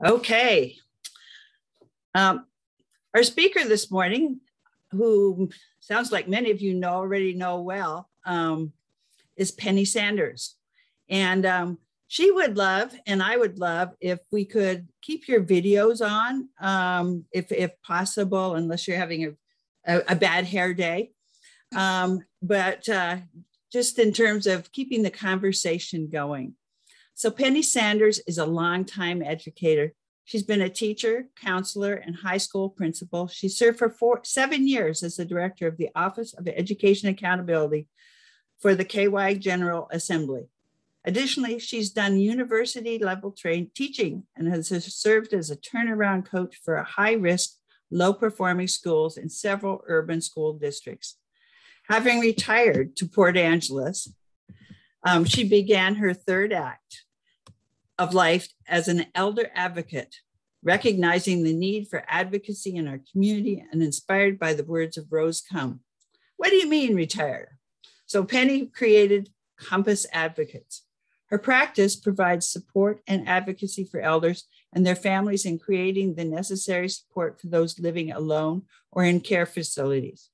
Okay. Our speaker this morning, who sounds like many of you already know well, is Penney Sanders. And she would love, and I would love, if we could keep your videos on, if possible, unless you're having a bad hair day. But just in terms of keeping the conversation going. So Penney Sanders is a longtime educator. She's been a teacher, counselor, and high school principal. She served for 7 years as the director of the Office of Education Accountability for the KY General Assembly. Additionally, she's done university-level teaching and has served as a turnaround coach for high-risk, low-performing schools in several urban school districts. Having retired to Port Angeles, she began her third act of life as an elder advocate, recognizing the need for advocacy in our community and inspired by the words of Rose Crumb. What do you mean retire? So Penney created Compass Advocates. Her practice provides support and advocacy for elders and their families in creating the necessary support for those living alone or in care facilities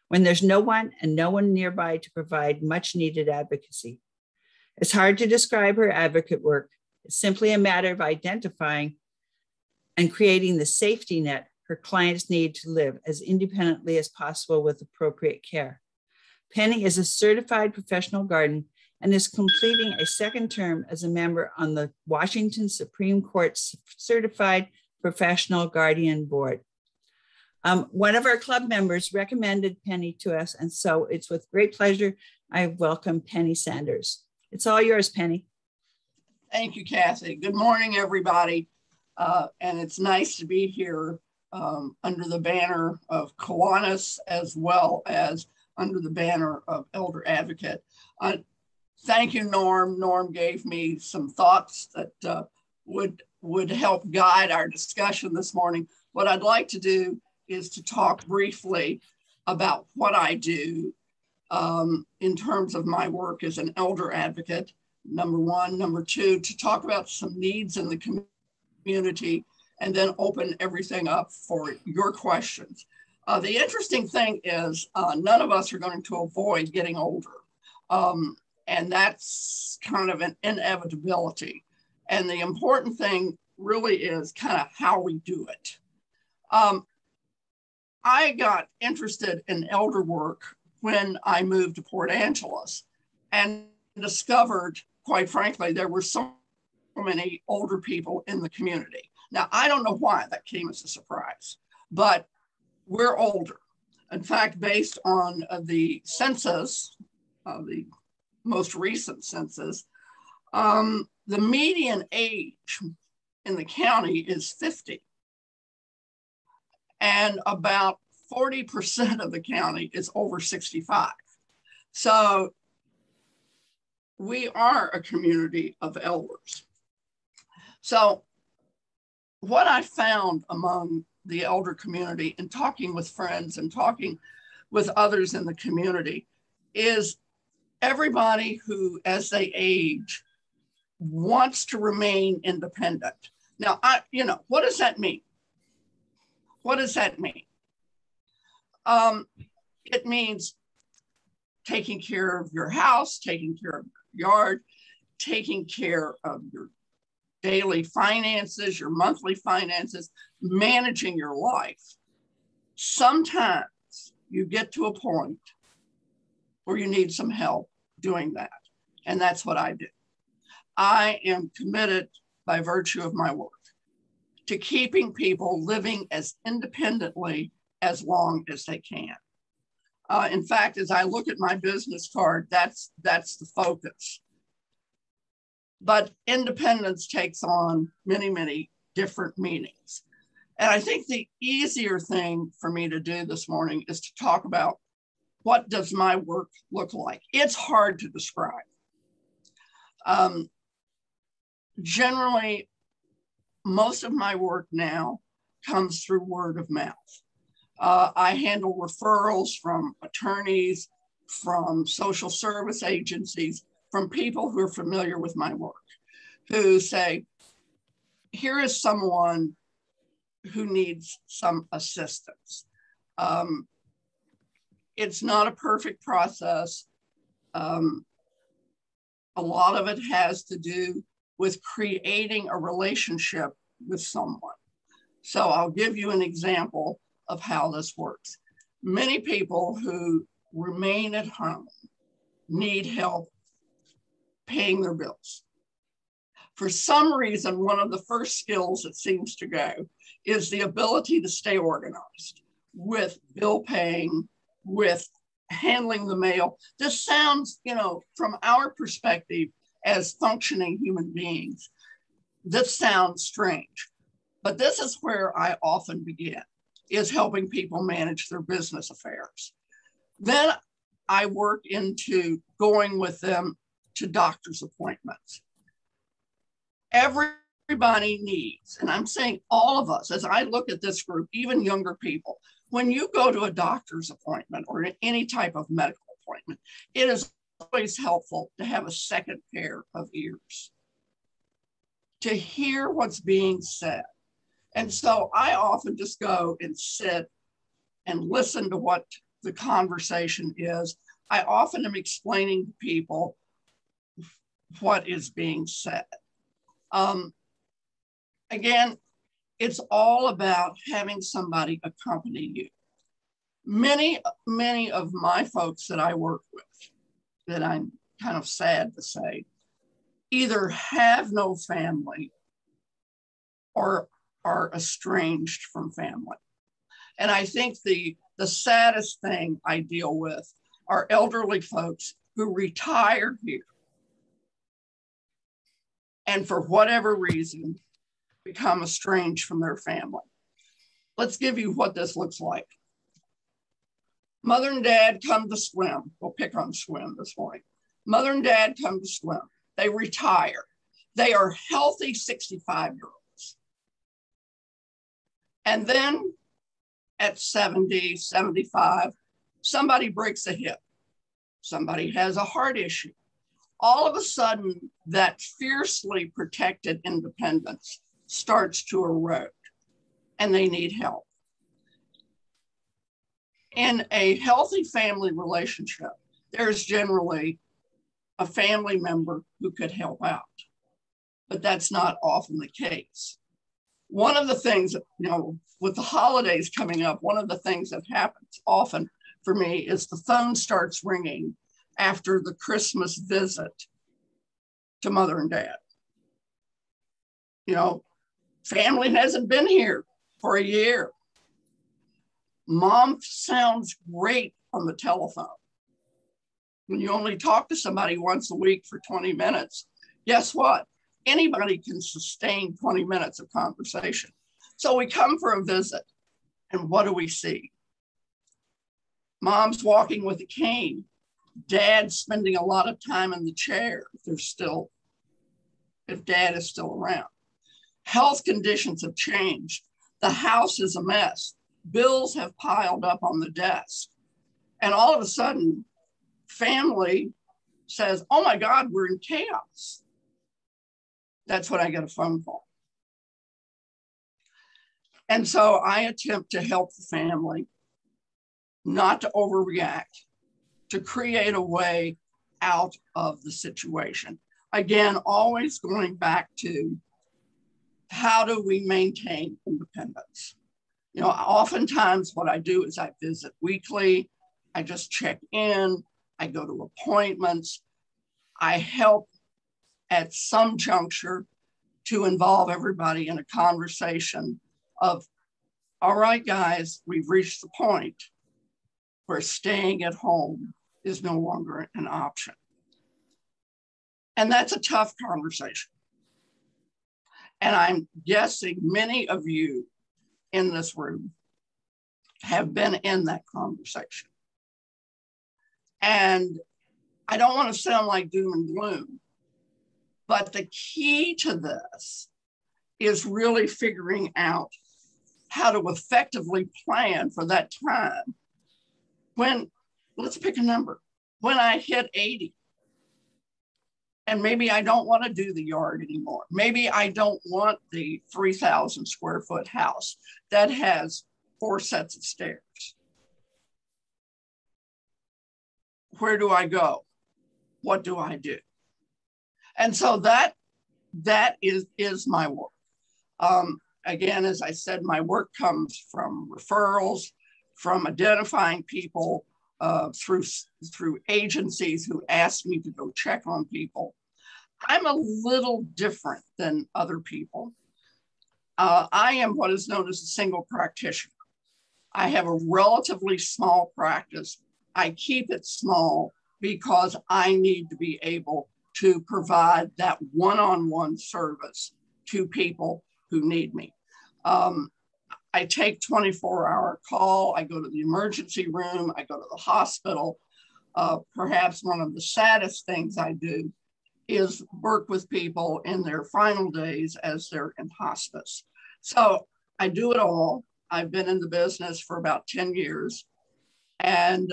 when there's no one nearby to provide much needed advocacy. It's hard to describe her advocate work. It's simply a matter of identifying and creating the safety net her clients need to live as independently as possible with appropriate care. Penney is a certified professional guardian and is completing a second term as a member on the Washington Supreme Court Certified Professional Guardian Board. One of our club members recommended Penney to us, and so it's with great pleasure I welcome Penney Sanders. It's all yours, Penney. Thank you, Kathy. Good morning, everybody. And it's nice to be here under the banner of Kiwanis as well as under the banner of Elder Advocate. Thank you, Norm. Norm gave me some thoughts that would help guide our discussion this morning. What I'd like to do is to talk briefly about what I do in terms of my work as an elder advocate, number one. Number two, to talk about some needs in the community, and then open everything up for your questions. The interesting thing is none of us are going to avoid getting older. And that's kind of an inevitability. And the important thing really is kind of how we do it. I got interested in elder work when I moved to Port Angeles and discovered, quite frankly, there were so many older people in the community. Now, I don't know why that came as a surprise, but we're older. In fact, based on the census, the most recent census, the median age in the county is 50. And about 40% of the county is over 65. So we are a community of elders. So what I found among the elder community and talking with friends and talking with others in the community is everybody who, as they age, wants to remain independent. Now, what does that mean? What does that mean? It means taking care of your house, taking care of your yard, taking care of your daily finances, your monthly finances, managing your life. Sometimes you get to a point where you need some help doing that. And that's what I do. I am committed by virtue of my work to keeping people living as independently as long as they can. In fact, as I look at my business card, that's the focus. But independence takes on many, many different meanings. And I think the easier thing for me to do this morning is to talk about what does my work look like? It's hard to describe. Generally, most of my work now comes through word of mouth. I handle referrals from attorneys, from social service agencies, from people who are familiar with my work, who say, here is someone who needs some assistance. It's not a perfect process. A lot of it has to do with creating a relationship with someone. So I'll give you an example of how this works. Many people who remain at home need help paying their bills. For some reason, one of the first skills that seems to go is the ability to stay organized with bill paying, with handling the mail. This sounds, from our perspective as functioning human beings, this sounds strange. But this is where I often begin, is helping people manage their business affairs. Then I work into going with them to doctor's appointments. Everybody needs, and I'm saying all of us, as I look at this group, even younger people, when you go to a doctor's appointment or any type of medical appointment, it is always helpful to have a second pair of ears to hear what's being said. And so I often just go and sit and listen to what the conversation is. I often am explaining to people what is being said. Again, it's all about having somebody accompany you. Many of my folks that I work with, that I'm kind of sad to say, either have no family or are estranged from family. And I think the saddest thing I deal with are elderly folks who retire here and for whatever reason become estranged from their family. Let's give you what this looks like. Mother and dad come to swim. We'll pick on swim this morning. Mother and dad come to swim. They retire. They are healthy 65-year-olds. And then at 70, 75, somebody breaks a hip. Somebody has a heart issue. All of a sudden, that fiercely protected independence starts to erode, and they need help. In a healthy family relationship, there's generally a family member who could help out, but that's not often the case. One of the things, with the holidays coming up, one of the things that happens often for me is the phone starts ringing after the Christmas visit to mother and dad. Family hasn't been here for a year. Mom sounds great on the telephone. When you only talk to somebody once a week for 20 minutes, guess what? Anybody can sustain 20 minutes of conversation. So we come for a visit, and what do we see? Mom's walking with a cane. Dad's spending a lot of time in the chair if dad is still around. Health conditions have changed. The house is a mess. Bills have piled up on the desk. And all of a sudden, family says, oh my God, we're in chaos. That's when I get a phone call. And so I attempt to help the family not to overreact, to create a way out of the situation. Again, always going back to how do we maintain independence? Oftentimes what I do is I visit weekly. I just check in. I go to appointments. I help at some juncture to involve everybody in a conversation of, all right, guys, we've reached the point where staying at home is no longer an option. And that's a tough conversation. And I'm guessing many of you in this room have been in that conversation. And I don't want to sound like doom and gloom, but the key to this is really figuring out how to effectively plan for that time when, let's pick a number, when I hit 80, And maybe I don't want to do the yard anymore. Maybe I don't want the 3,000 square foot house that has 4 sets of stairs. Where do I go? What do I do? And so that is my work. Again, as I said, my work comes from referrals, from identifying people through agencies who ask me to go check on people. I'm a little different than other people. I am what is known as a single practitioner. I have a relatively small practice. I keep it small because I need to be able to provide that one-on-one service to people who need me. I take 24-hour call. I go to the emergency room. I go to the hospital. Perhaps one of the saddest things I do is work with people in their final days as they're in hospice. So I do it all. I've been in the business for about 10 years. And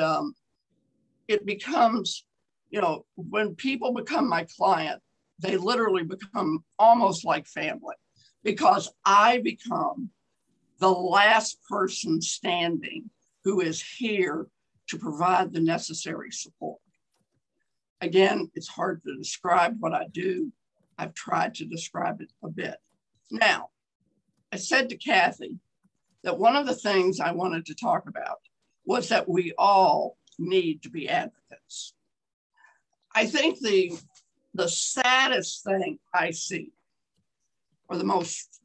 it becomes, when people become my client, they literally become almost like family, because I become the last person standing who is here to provide the necessary support. Again, it's hard to describe what I do. I've tried to describe it a bit. Now, I said to Kathy that one of the things I wanted to talk about was that we all need to be advocates. I think the saddest thing I see, or the most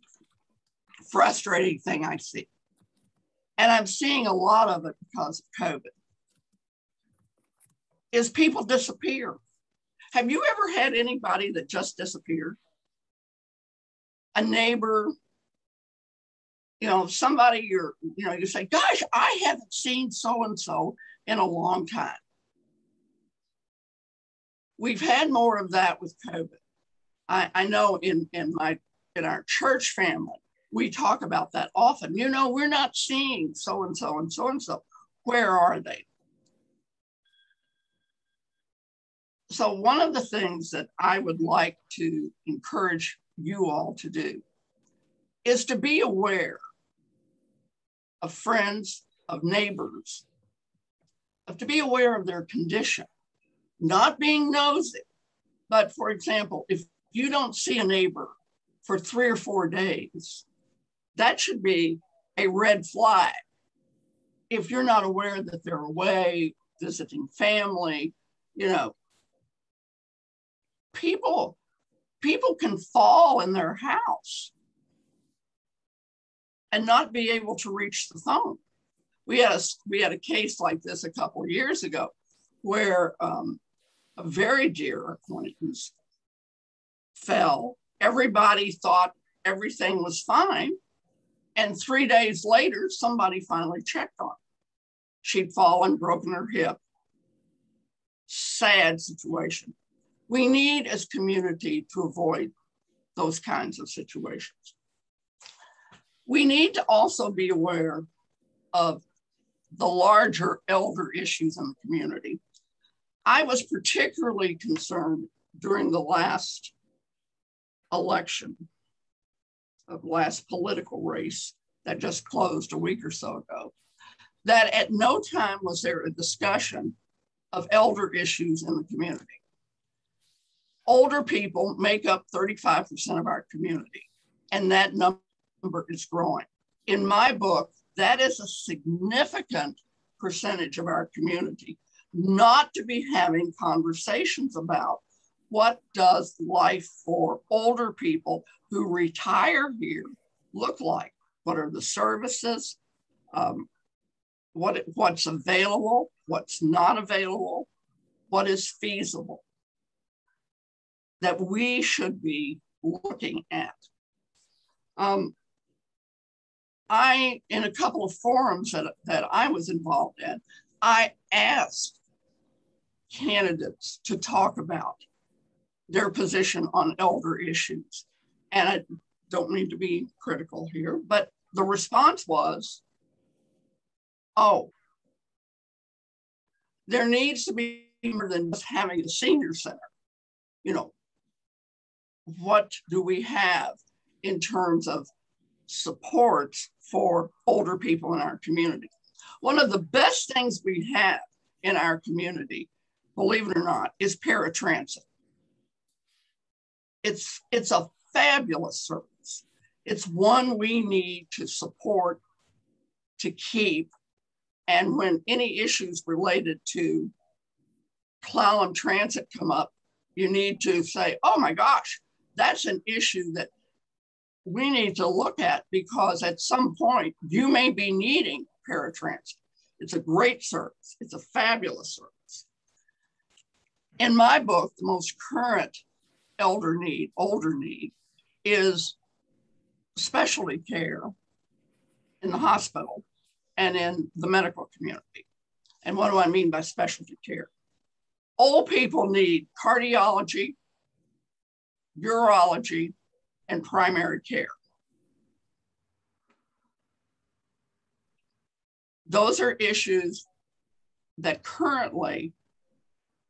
frustrating thing I see, and I'm seeing a lot of it because of COVID, is people disappear. Have you ever had anybody that just disappeared? A neighbor, somebody you say, gosh, I haven't seen so-and-so in a long time. We've had more of that with COVID. I know in our church family, we talk about that often. We're not seeing so-and-so and so-and-so. Where are they? So one of the things that I would like to encourage you all to do is to be aware of friends, of neighbors, to be aware of their condition, not being nosy. But for example, if you don't see a neighbor for 3 or 4 days, that should be a red flag. If you're not aware that they're away, visiting family, people can fall in their house and not be able to reach the phone. We had a case like this a couple of years ago where a very dear acquaintance fell. Everybody thought everything was fine. And 3 days later, somebody finally checked on her. She'd fallen, broken her hip. Sad situation. We need as community to avoid those kinds of situations. We need to also be aware of the larger elder issues in the community. I was particularly concerned during the last election, of last political race that just closed a week or so ago, that at no time was there a discussion of elder issues in the community. Older people make up 35% of our community, and that number is growing. In my book, that is a significant percentage of our community not to be having conversations about what does life for older people who retire here look like? What are the services? What's available? What's not available? What is feasible? That we should be looking at. In a couple of forums that I was involved in, I asked candidates to talk about their position on elder issues. And I don't mean to be critical here, but the response was, oh, there needs to be more than just having a senior center. what do we have in terms of supports for older people in our community. One of the best things we have in our community, believe it or not, is paratransit. It's a fabulous service. It's one we need to support, to keep. And when any issues related to Clallam Transit come up, you need to say, oh my gosh, that's an issue that we need to look at, because at some point you may be needing paratransit. It's a great service. It's a fabulous service. In my book, the most current older need is specialty care in the hospital and in the medical community. And what do I mean by specialty care? Old people need cardiology, urology, and primary care. Those are issues that currently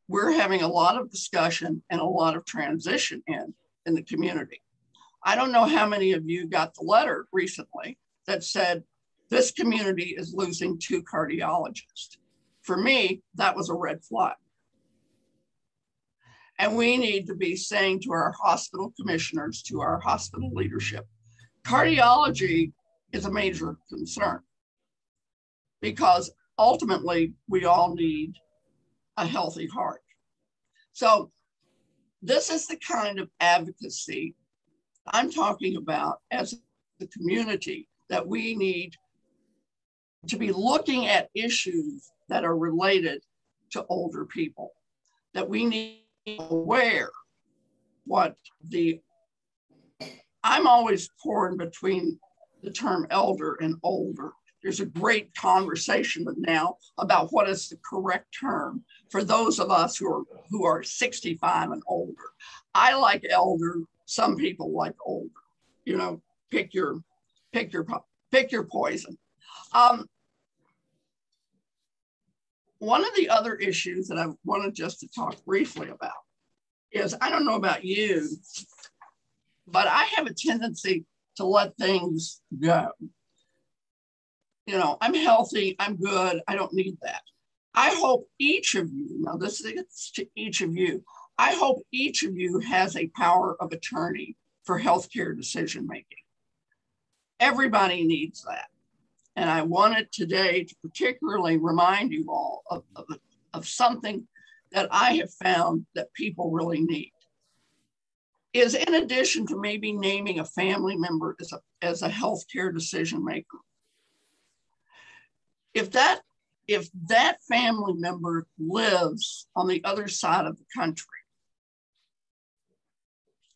we're having a lot of discussion and a lot of transition in the community. I don't know how many of you got the letter recently that said this community is losing 2 cardiologists. For me, that was a red flag. And we need to be saying to our hospital commissioners, to our hospital leadership, cardiology is a major concern, because ultimately we all need a healthy heart. So this is the kind of advocacy I'm talking about as the community, that we need to be looking at issues that are related to older people, that we need to be aware what I'm always torn between the term elder and older. There's a great conversation now about what is the correct term for those of us who are 65 and older. I like elder. Some people like older. You know, pick your poison. One of the other issues that I wanted just to talk briefly about is, I don't know about you, but I have a tendency to let things go. You know, I'm healthy, I'm good, I don't need that. I hope each of you, now this is to each of you, I hope each of you has a power of attorney for healthcare decision-making. Everybody needs that. And I wanted today to particularly remind you all of something that I have found that people really need. Is, in addition to maybe naming a family member as a healthcare decision maker, if that family member lives on the other side of the country,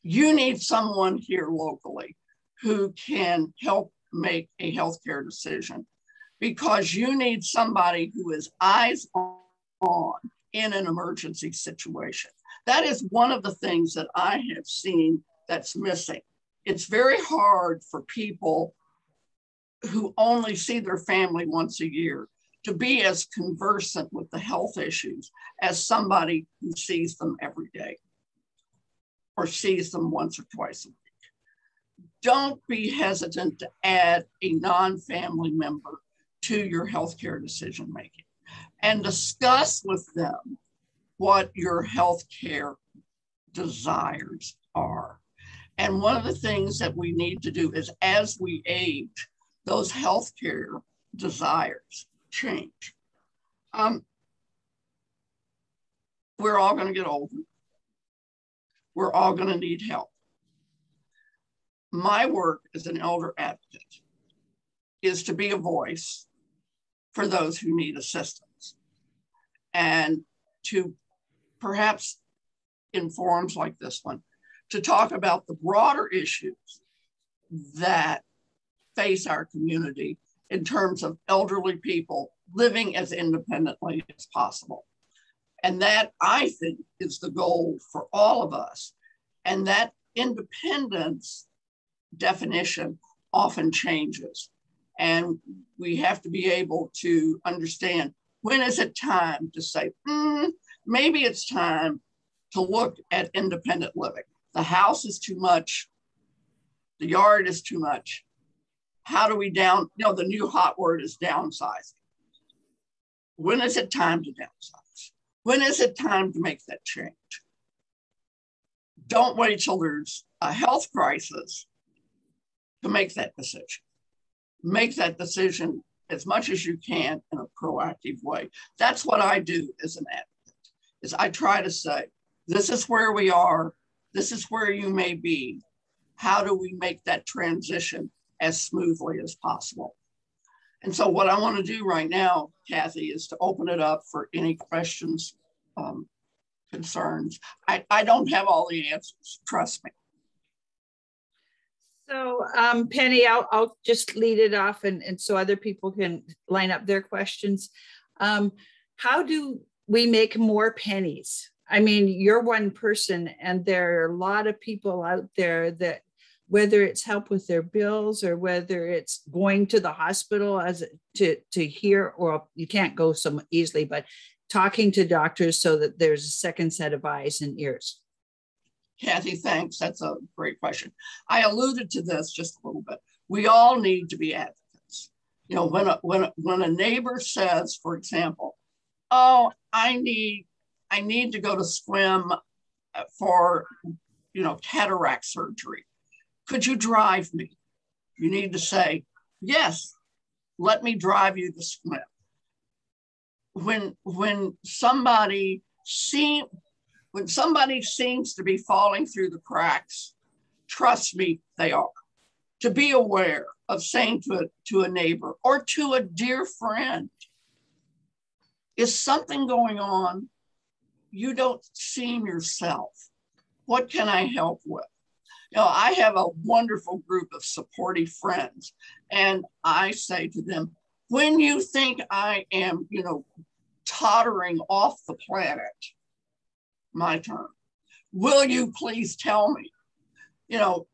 you need someone here locally who can help make a healthcare decision, because you need somebody who is eyes on in an emergency situation. That is one of the things that I have seen that's missing. It's very hard for people who only see their family once a year to be as conversant with the health issues as somebody who sees them every day or sees them once or twice a week. Don't be hesitant to add a non-family member to your healthcare decision-making, and discuss with them what your healthcare desires are. And one of the things that we need to do is, as we age, those healthcare desires change. We're all going to get older. We're all going to need help. My work as an elder advocate is to be a voice for those who need assistance, and to perhaps in forums like this one, to talk about the broader issues that face our community in terms of elderly people living as independently as possible. And that, I think, is the goal for all of us. And that independence definition often changes. And we have to be able to understand, when is it time to say, maybe it's time to look at independent living. The house is too much. The yard is too much. How do we the new hot word is downsizing. When is it time to downsize? When is it time to make that change? Don't wait till there's a health crisis to make that decision. Make that decision as much as you can in a proactive way. That's what I do as an advocate, is I try to say, this is where we are. This is where you may be. How do we make that transition as smoothly as possible? And so what I want to do right now, Kathy, is to open it up for any questions, concerns. I don't have all the answers, trust me. So Penny, I'll just lead it off and so other people can line up their questions. How do we make more pennies? I mean, you're one person and there are a lot of people out there that, whether it's help with their bills or whether it's going to the hospital as to hear, or you can't go so easily, but talking to doctors so that there's a second set of eyes and ears. Kathy, thanks. That's a great question. I alluded to this just a little bit. We all need to be advocates. You know, when a neighbor says, for example, oh, I need to go to swim for, cataract surgery. Could you drive me? You need to say, yes, let me drive you to swim. When somebody seems to be falling through the cracks, trust me, they are. To be aware of saying to a neighbor or to a dear friend, is something going on? You don't seem yourself. What can I help with? I have a wonderful group of supportive friends, and I say to them, when you think I am, tottering off the planet, my turn, will you please tell me,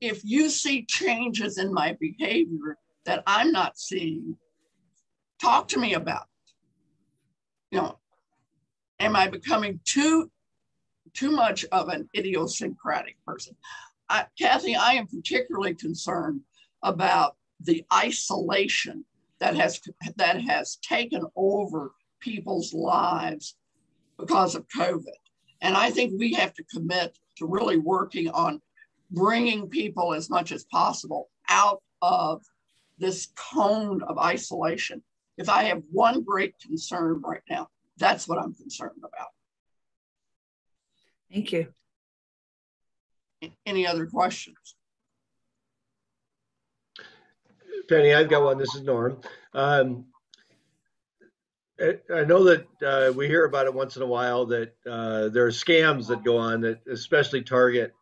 if you see changes in my behavior that I'm not seeing, talk to me about it. Am I becoming too much of an idiosyncratic person? Kathy, I am particularly concerned about the isolation that has taken over people's lives because of COVID. And I think we have to commit to really working on bringing people as much as possible out of this cone of isolation. If I have one great concern right now, that's what I'm concerned about. Thank you. Any other questions? Penny, I've got one. This is Norm. I know that we hear about it once in a while that there are scams that go on that especially target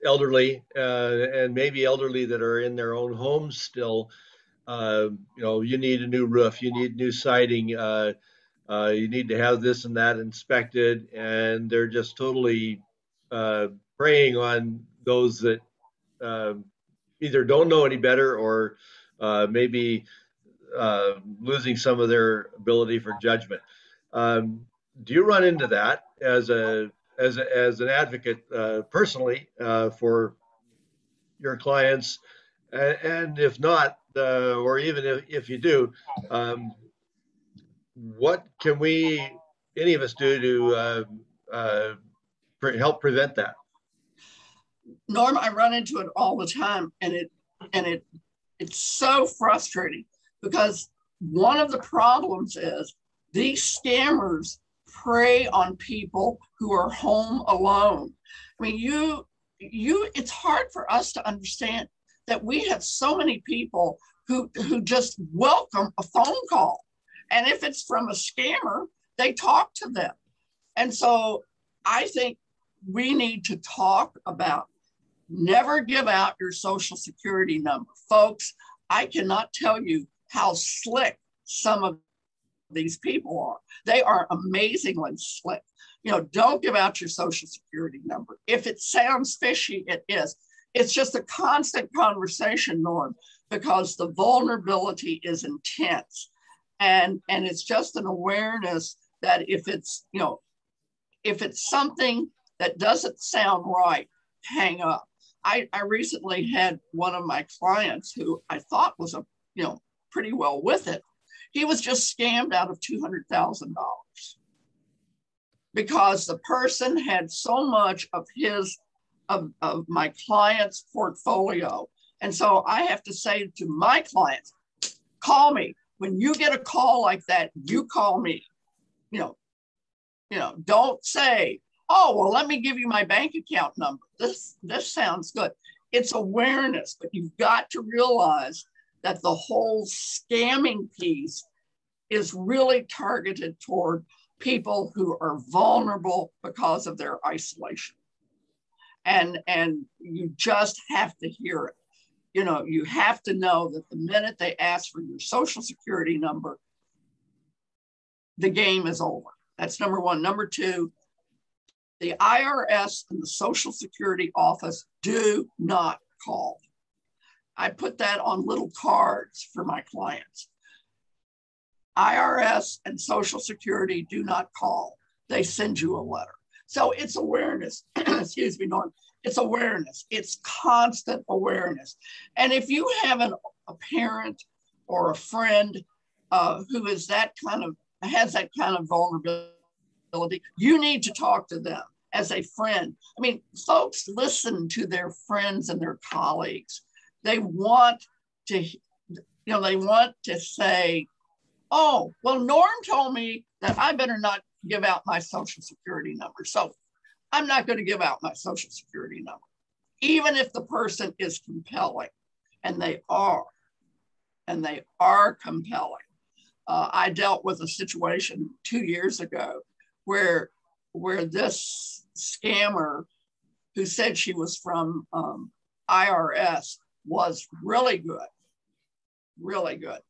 elderly and maybe elderly that are in their own homes still. You need a new roof, you need new siding, you need to have this and that inspected, and they're just totally preying on those that either don't know any better or maybe losing some of their ability for judgment. Do you run into that as an advocate personally for your clients? And if not, or even if you do, what can any of us do to help prevent that? Norm, I run into it all the time, and it's so frustrating because one of the problems is these scammers prey on people who are home alone. I mean, it's hard for us to understand that we have so many people who just welcome a phone call. And if it's from a scammer, they talk to them. And so I think we need to talk about never give out your social security number. Folks, I cannot tell you how slick some of these people are. They are amazingly slick. Don't give out your social security number. If it sounds fishy, it is. It's just a constant conversation, Norm, because the vulnerability is intense. And it's just an awareness that if it's something that doesn't sound right, hang up. I recently had one of my clients who I thought was pretty well with it. He was just scammed out of $200,000 because the person had so much of my client's portfolio. And so I have to say to my clients, call me. When you get a call like that, you call me. Don't say, oh, well, let me give you my bank account number. This sounds good. It's awareness, but you've got to realize that the whole scamming piece is really targeted toward people who are vulnerable because of their isolation. And you just have to hear it. You have to know that the minute they ask for your social security number, the game is over. That's number one. Number two, the IRS and the Social Security office do not call. I put that on little cards for my clients. IRS and Social Security do not call. They send you a letter. So it's awareness. Excuse me, Norm. It's awareness. It's constant awareness. And if you have a parent or a friend who is has that kind of vulnerability, you need to talk to them as a friend. I mean, folks listen to their friends and their colleagues. They want to, say, oh, well, Norm told me that I better not give out my Social Security number. So I'm not going to give out my Social Security number, even if the person is compelling, and they are compelling. I dealt with a situation 2 years ago where this scammer who said she was from IRS was really good.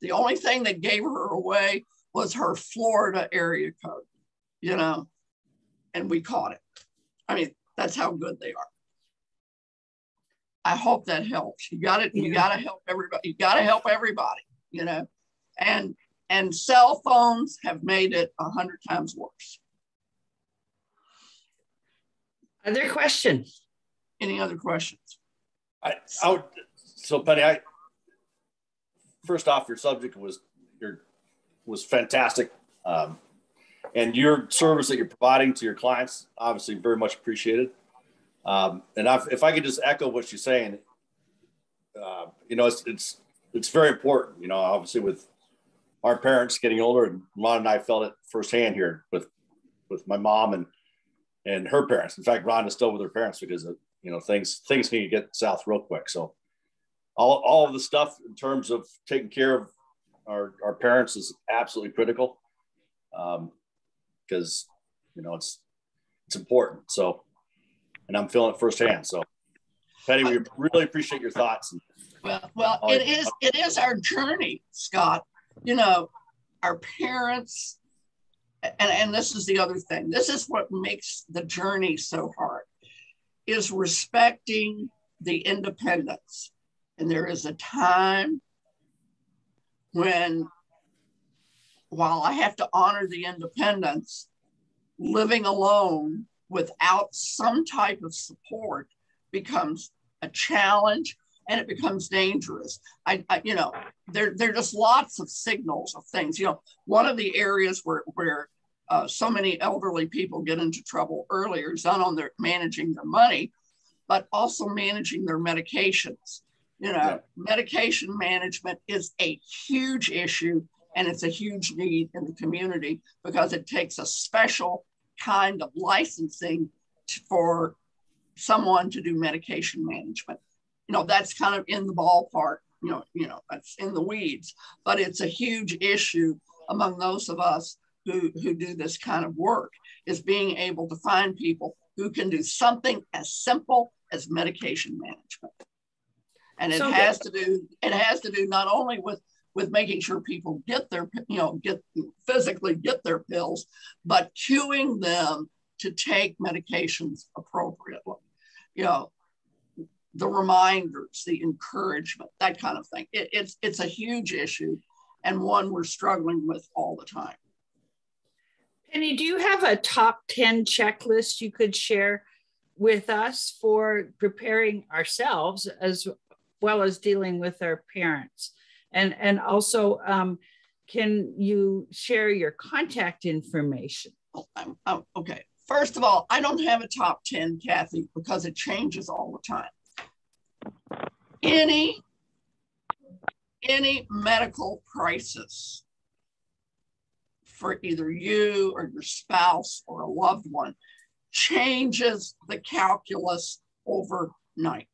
The only thing that gave her away was her Florida area code, and we caught it. I mean, that's how good they are. I hope that helps. You got to help everybody. You got to help everybody, and cell phones have made it 100 times worse. Other questions? Any other questions? So Penny, first off, your subject was fantastic. And your service that you're providing to your clients, obviously very much appreciated. If I could just echo what she's saying, it's very important, obviously with our parents getting older, and Ron and I felt it firsthand here with my mom and her parents. In fact, Ron is still with her parents because of, things can get south real quick. So all of the stuff in terms of taking care of our parents is absolutely critical. Because it's important. So, and I'm feeling it firsthand. So, Penny, we really appreciate your thoughts. Well, it is our journey, Scott. Our parents, and this is the other thing. This is what makes the journey so hard, is respecting the independence. And there is a time when, while I have to honor the independence, living alone without some type of support becomes a challenge, and it becomes dangerous. There are just lots of signals of things. One of the areas where so many elderly people get into trouble earlier is not on their managing their money, but also managing their medications. Medication management is a huge issue. And it's a huge need in the community because it takes a special kind of licensing for someone to do medication management. That's kind of in the ballpark, that's in the weeds, but it's a huge issue among those of us who do this kind of work, is being able to find people who can do something as simple as medication management. And it has to do not only with making sure people get their, physically get their pills, but cueing them to take medications appropriately. The reminders, the encouragement, that kind of thing. It's a huge issue, and one we're struggling with all the time. Penny, do you have a top 10 checklist you could share with us for preparing ourselves as well as dealing with our parents. And also, can you share your contact information? Okay. First of all, I don't have a top 10, Kathy, because it changes all the time. Any medical crisis for either you or your spouse or a loved one changes the calculus overnight.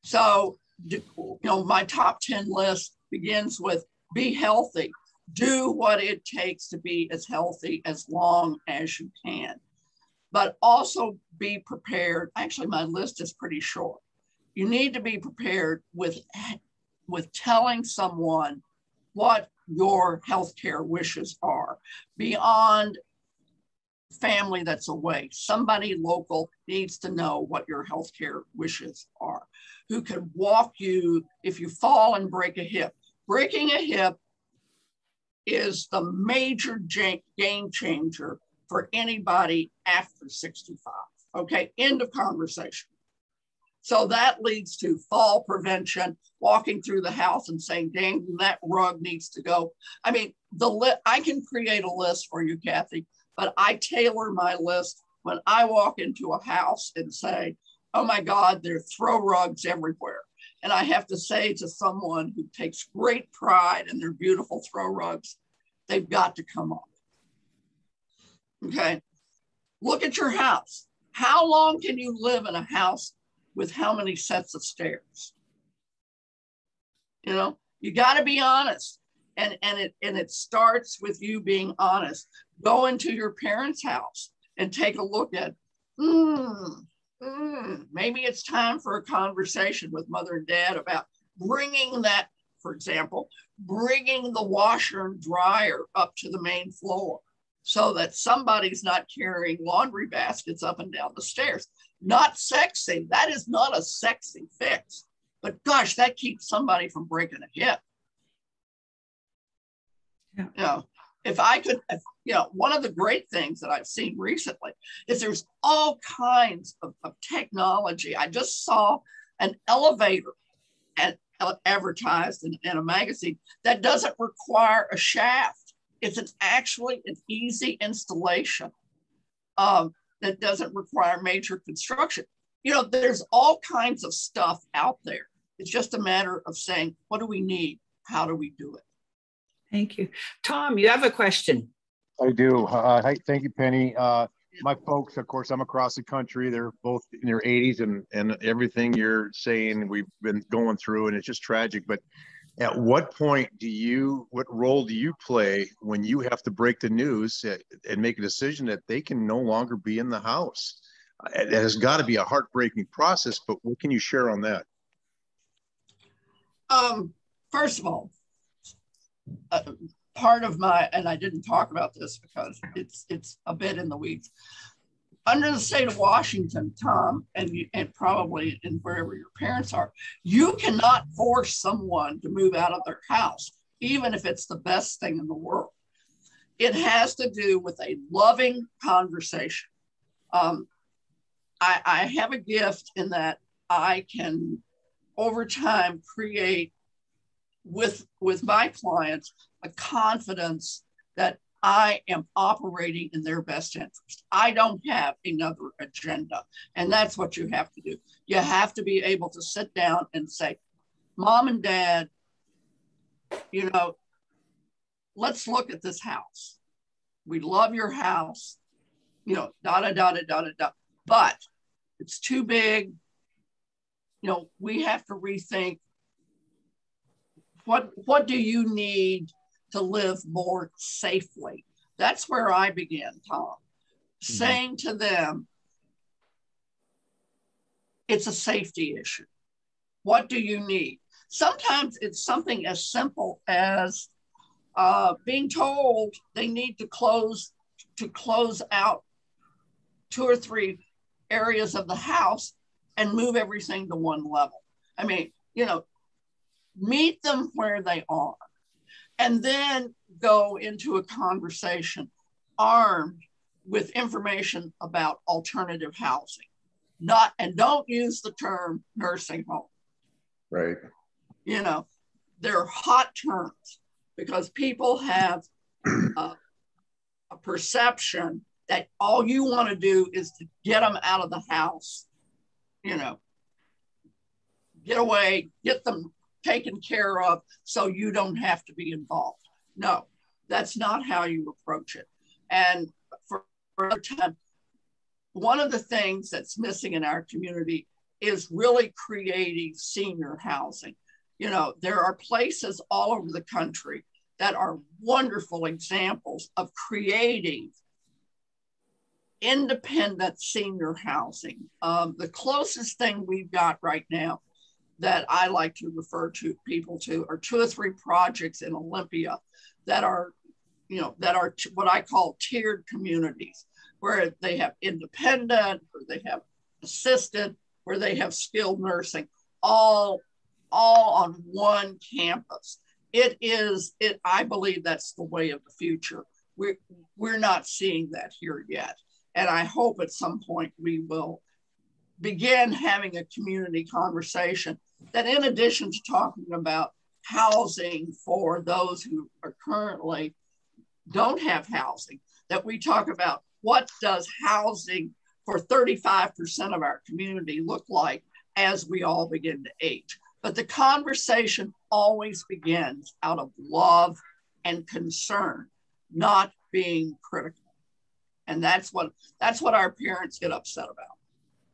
So, my top 10 list begins with be healthy. Do what it takes to be as healthy as long as you can, but also be prepared. Actually, my list is pretty short. You need to be prepared with telling someone what your healthcare wishes are beyond family that's away. Somebody local needs to know what your healthcare wishes are, who can walk you if you fall and break a hip. Breaking a hip is the major game changer for anybody after 65. Okay, end of conversation. So that leads to fall prevention, walking through the house and saying, dang, that rug needs to go. I mean, I can create a list for you, Kathy, but I tailor my list when I walk into a house and say, oh my God, there are throw rugs everywhere. And I have to say to someone who takes great pride in their beautiful throw rugs, they've got to come off. Okay. Look at your house. How long can you live in a house with how many sets of stairs? You got to be honest. And it starts with you being honest. Go into your parents' house and take a look at, maybe it's time for a conversation with mother and dad about bringing that, for example, bringing the washer and dryer up to the main floor so that somebody's not carrying laundry baskets up and down the stairs. Not sexy. That is not a sexy fix. But gosh, that keeps somebody from breaking a hip. Yeah. One of the great things that I've seen recently is there's all kinds of technology. I just saw an elevator advertised in a magazine that doesn't require a shaft. It's actually an easy installation that doesn't require major construction. There's all kinds of stuff out there. It's just a matter of saying, what do we need? How do we do it? Thank you. Tom, you have a question. I do. Thank you, Penny. My folks, of course, I'm across the country. They're both in their 80s, and everything you're saying we've been going through, and it's just tragic. But at what point what role do you play when you have to break the news and make a decision that they can no longer be in the house? It has got to be a heartbreaking process, but what can you share on that? First of all, part of and I didn't talk about this because it's a bit in the weeds. Under the state of Washington, Tom, and probably in wherever your parents are, you cannot force someone to move out of their house, even if it's the best thing in the world. It has to do with a loving conversation. I have a gift in that I can, over time, create with my clients a confidence that I am operating in their best interest. I don't have another agenda. And that's what you have to do. You have to be able to sit down and say, Mom and Dad, let's look at this house. We love your house, but it's too big. We have to rethink what do you need to live more safely? That's where I began, Tom, saying to them, it's a safety issue. What do you need? Sometimes it's something as simple as being told they need to close out 2 or 3 areas of the house and move everything to one level. I mean, meet them where they are. And then go into a conversation armed with information about alternative housing. And don't use the term nursing home. Right. You know, they're hot terms because people have a perception that all you want to do is to get them out of the house, you know, get away, get them taken care of so you don't have to be involved. No, that's not how you approach it. And for another time, one of the things that's missing in our community is really creating senior housing. You know, there are places all over the country that are wonderful examples of creating independent senior housing. The closest thing we've got right now that I like to refer to people to are 2 or 3 projects in Olympia that are, you know, that are what I call tiered communities, where they have independent, or they have assisted, where they have skilled nursing, all on one campus. I believe that's the way of the future. We're not seeing that here yet. And I hope at some point we will begin having a community conversation that, in addition to talking about housing for those who are currently don't have housing, that we talk about what does housing for 35% of our community look like as we all begin to age. But the conversation always begins out of love and concern, not being critical. And that's what our parents get upset about.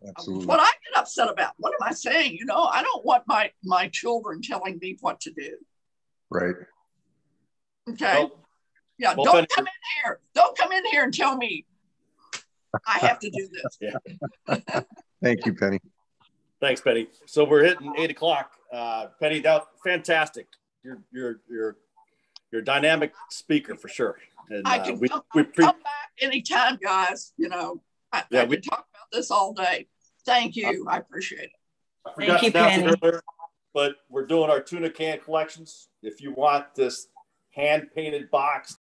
Absolutely. What I get upset about. What am I saying? You know, I don't want my children telling me what to do. Right. Okay. Well, yeah. Well, don't come in here. Don't come in here and tell me I have to do this. Yeah. Thank you, Penny. Thanks, Penny. So we're hitting 8 o'clock. Penny, that fantastic. You're a dynamic speaker for sure. And I can come back anytime, guys. You know, I can talk about this all day. Thank you. I appreciate it. Thank you, Penny. Earlier, but we're doing our tuna can collections. If you want this hand-painted box